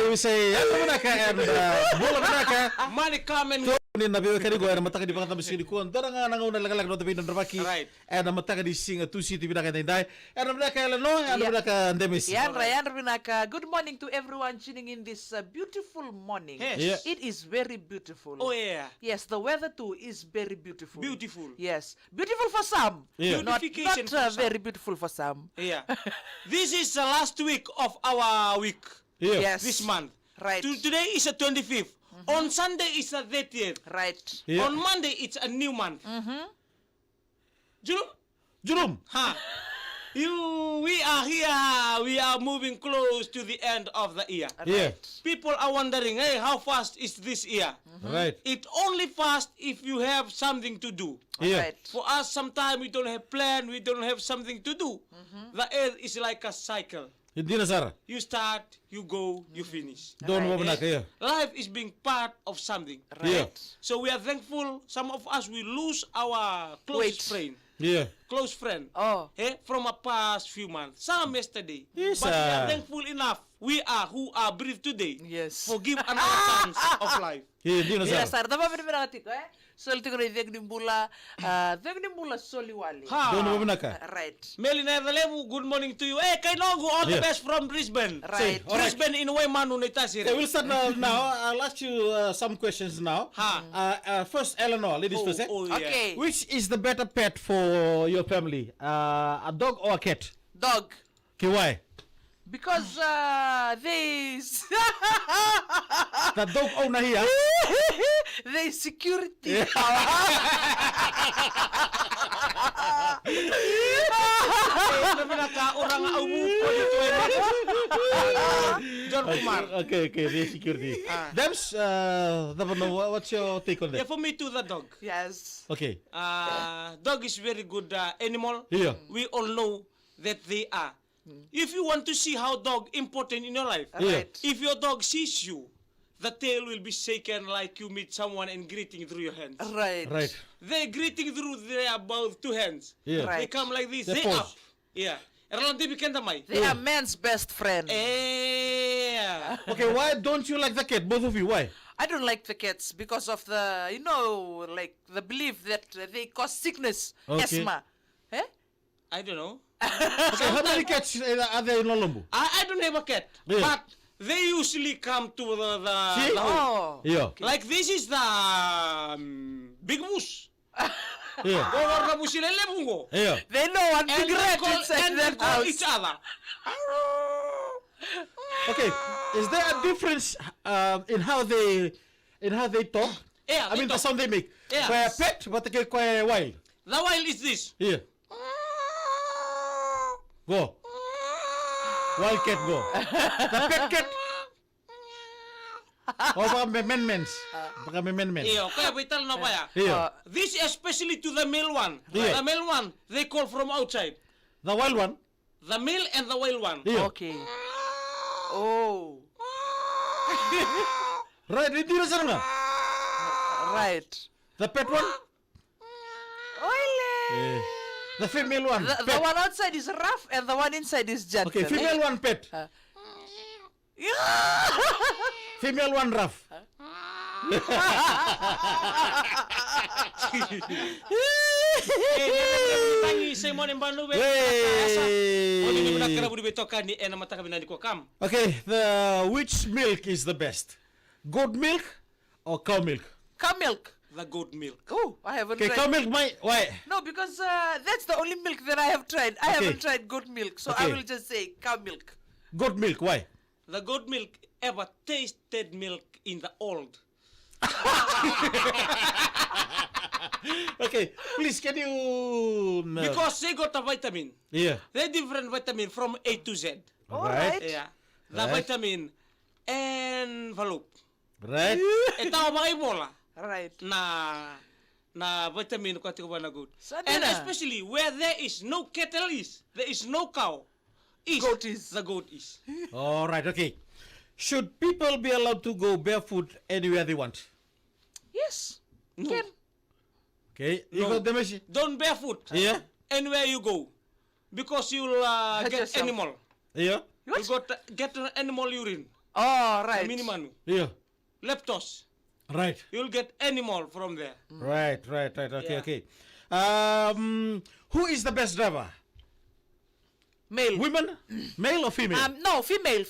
we say, and Bola Manaka, money come and in the Karigo and Mataka di Pantamisi, Toranga, like not the Pin Raki, Right. and a Mataka di sing a 2 city Vinaka and die, and I'm like Illinois and Raka Demis. Yeah, Ryan Vinaka. Good morning to everyone tuning in this beautiful morning. Yes. Yeah. It is very beautiful. Oh yeah. Yes, the weather too is very beautiful. Beautiful. Yes, beautiful for some. Yeah. Not Beautification for some. very beautiful for some. Yeah. This is the last week of our week. Yeah. Yes. This month. Right. Today is the 25th. On Sunday is the 30th. Right. Yeah. On Monday it's a new month. Jerome. Huh? We are here. We are moving close to the end of the year. Yeah. People are wondering, hey, how fast is this year? Right. It only fast if you have something to do. Yeah. Right. For us, sometimes we don't have plan, we don't have something to do. The earth is like a cycle. Hindi na Sara. You start, you go, you finish. Don't Right. know Manaka. Yeah. Life is being part of something. Right. Yeah. So we are thankful. Some of us will lose our Wait. close friend, Oh. from a past few months. Some yesterday. Yes, But we are sir. thankful enough. We are who are breathed today. Yes. Forgive another chance of life. Yeah. Hindi na Yes, Sara. sir. Tama ba tiko eh? Solti ko rin vegnimbula soliwali. Ha. Don't know Manaka. Right. Melina Levu, good morning to you. Hey, Kainogu, all the Yeah. best from Brisbane. Right. All right. Brisbane in Waimanu Netasi. Okay, we'll start now. I'll ask you some questions now. First, Eleanor, ladies first. Oh, yeah. Okay. Which is the better pet for your family? A dog or a cat? Dog. Okay, why? Because they The dog owner here. they security. Orang awu po dito John Kumar. Okay, the security. Dems, what's your take on Yeah, that? for me too, the dog. Yes. Okay. Dog is very good animal. Yeah. We all know that they are. If you want to see how dog important in your life, Yeah. Right. if your dog sees you, the tail will be shaken like you meet someone and greeting through your hands. Right. Right. They greeting through their both two hands. Yeah. Right. They come like this. They They pose. up. Yeah. Erlang di bikin tamay. They are man's best friend. Yeah. Okay, why don't you like the cat? Both of you, why? I don't like the cats because of the, like the belief that they cause sickness, Okay. asthma. Eh? I don't know. Okay, how many cats are there in Lolombo? I don't have a cat, Yeah. but they usually come to See? the home. Oh. Yeah. Like this is the big moose. Yeah. Go na sila lebungo. Yeah. They know one And big they rat call, inside and their they call house. each other. Okay, is there a difference in how they talk? Yeah, I mean the sound they make. Yeah. Kwa pet, but kwa wild. The wild is this. Here. Go. Wild cat go. The pet cat. Oh, baka may men-mens. Baka may men-men. Iyo, kaya vital na pa ya. Here. This especially to the male one. Yeah. The male one, they call from outside. The wild one. The male and the wild one. Here. Okay. Oh. Right, hindi na sana nga. Right. The pet one. Oile. Yeah. The female one. The Pet. one outside is rough and the one inside is gentle. Okay, female one pet. Female one rough. Tangi sa mo ng banu be. Hey. Oni ni nakara budi betokan ni ena mata kabina di ko kam. Okay, which milk is the best? Goat milk or cow milk? Cow milk. The goat milk. Oh, I haven't Okay, tried. cow milk, why? No, because that's the only milk that I have tried. I Okay. haven't tried goat milk, so I Okay. will just say cow milk. Goat milk, why? The goat milk ever tasted milk in the old. Okay, please, can you... Because they got a vitamin. Yeah. They different vitamin from A to Z. All Right. right. Yeah. The Right. vitamin envelope. Right? Ito ang mga ibola Right. na vitamin ko ba na good. Sana And na. especially where there is no cattle is, there is no cow. Goat is. The goat is. All right, okay. Should people be allowed to go barefoot anywhere they want? Yes. No. Can. Okay, you No. got the message? Don't barefoot. Yeah? Anywhere you go. Because you'll Hurt get yourself. animal. Yeah? You got get an animal urine. Oh, The right. minimanu. Yeah. Leptos. Right. You'll get animal from there. Right. Okay, Yeah. okay. Who is the best driver? Male. Women? Male or female? No, female.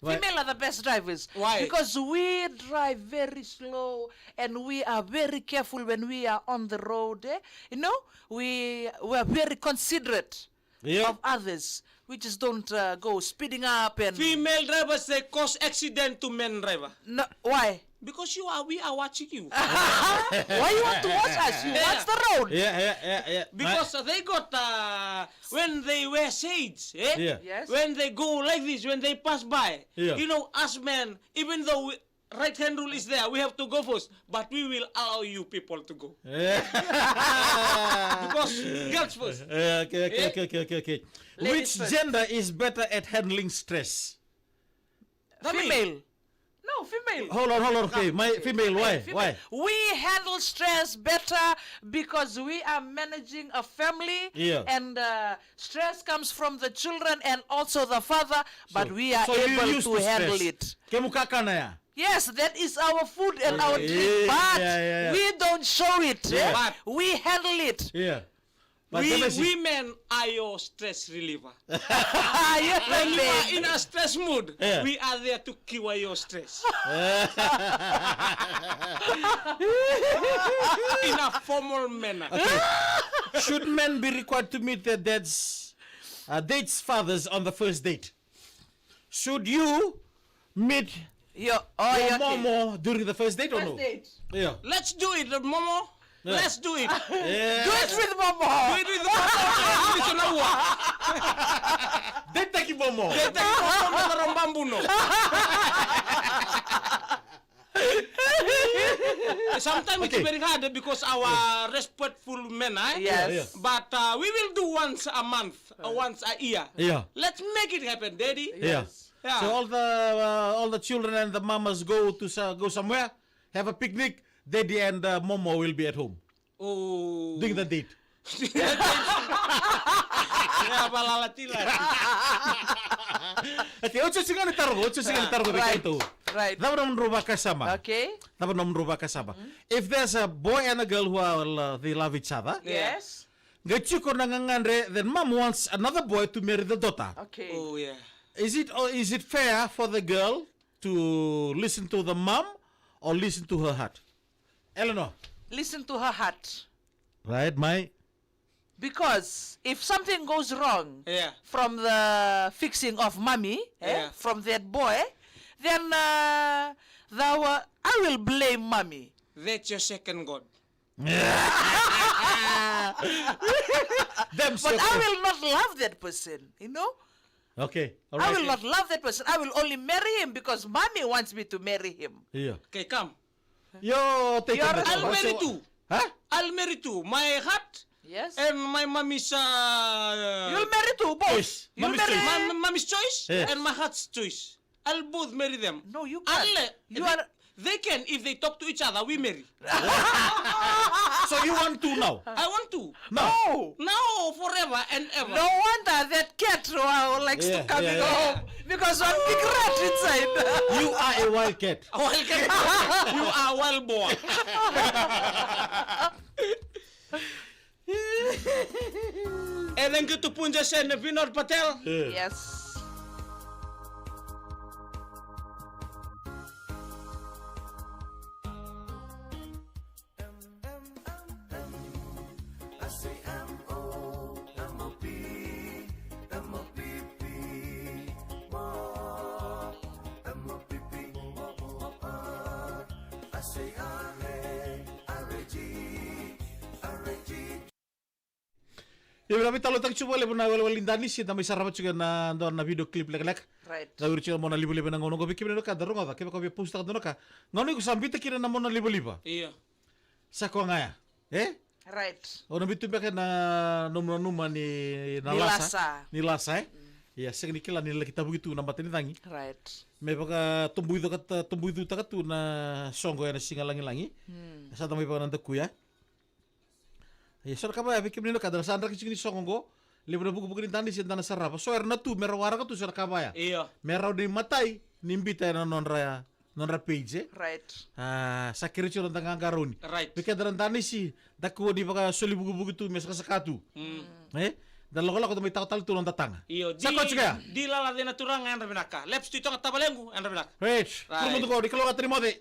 Why? Female are the best drivers. Why? Because we drive very slow and we are very careful when we are on the road. You know, we are very considerate Yeah. of others. We just don't go speeding up and. Female drivers, they cause accident to men driver. No, why? Because we are watching you. Why you want to watch us? You Yeah. watch the road. Yeah. Because they got, when they wear shades, Yeah. Yes. when they go like this, when they pass by, Yeah. you know, us men, even though right hand rule is there, we have to go first, but we will allow you people to go. Yeah. Because girls first. Okay. Ladies Which first. gender is better at handling stress? Female. No, female. Hold on. Okay, my female. Why? Female. Why? We handle stress better because we are managing a family, Yeah. and stress comes from the children and also the father, but we are So you able used to handle stress. it. Kemukaka na ya. Yes, that is our food and our Yeah, drink, but yeah. we don't show it. Yeah. But we handle it. Yeah. But We then I see- women are your stress reliever. Yes, When you are babe. in a stress mood, Yeah. we are there to cure your stress. In a formal manner. Should men be required to meet their dates' fathers on the first date? Should you meet Your your okay. momo during the first date or no? First date. Yeah. Let's do it, Momo. Yeah. Let's do it. Yeah. Do it with Momo. Do it with the Momo. Dito na uwa. Date taki momo. Dito yung Momo na narombambu, no? Sometimes Okay. it's very hard because our respectful men, Yes. Yeah. But we will do once a month, once a year. Yeah. Let's make it happen, Daddy. Yeah. Yeah. So all the children and the mamas go to go somewhere, have a picnic. Daddy and momo will be at home Oh. doing the date. Ya, palalat-ilat. Okay, ocho singa ni targo Right. ito. Right. Dapat naman merubah kasama. Okay. Dapat naman merubah kasama. If there's a boy and a girl who are they love each other, Yes. gachuko nangangandre, then mom wants another boy to marry the daughter. Okay. Oh, yeah. Is it fair for the girl to listen to the mom or listen to her heart? Eleanor, Listen to her heart. right, my Because if something goes wrong Yeah. from the fixing of mommy, Yeah. from that boy, then I will blame mommy. That's your second God. them. But I will not love that person, you know? Okay, all I right. will not love that person. I will only marry him because mommy wants me to marry him. Yeah. Okay, come. Yo, take You're- on that I'll one. marry So- two. Huh? I'll marry two. My heart Yes. and my mommy's You'll marry two, both. Choice. You'll Mommy's marry. choice. mommy's choice Yeah. and my heart's choice. I'll both marry them. No, you can't. You they, are. they can if they talk to each other. We marry. So you want to now? I want to. No. No. Now forever and ever. No wonder that cat likes Yeah, to come yeah, yeah. home because one big rat inside. You are a wildcat. Welcome. You are well born. And then good to Punja Sen Vinod Patel. Yes. Ya berarti kalau tak coba le puna wal indani sih tamai sarap juga na na video clip lek. Right. Gawir cila mona libu-libu na ngono ko bikin ka daro nga ka ko post ka dono ka. Ngono ko sambita kira na mona libu-libu. Iya. Sa ko nga ya. Eh? Right. Ono bitu ka na numa ni nalasa. Nilasa eh. Ya segni kila ni kita begitu na batini tangi. Right. Me baka tumbu itu takatu na songo ya na singalangi-langi. Sa tamai pa nanda kuya. Ya sor kabaya bikin no kadal sandra kisini songo. Libu na buku-buku ni tandi sin tanah sarapa. So erna tu merawara ka tu sor kabaya. Iya. Merau di matai nimbita na non ra page. Right. Sakiri chiro tanga garoni. Right. Bika darantani si dakuwa di baka soli bugu-bugu tu mes kasakatu. Dan lokola ko may takot tu non tatanga. Iyo, di Sakot juga. di lala de naturang andra binaka. Leps tu tonga tabalengu andra binaka. Rich, Right. kulo mo ko di kalau ka Timote.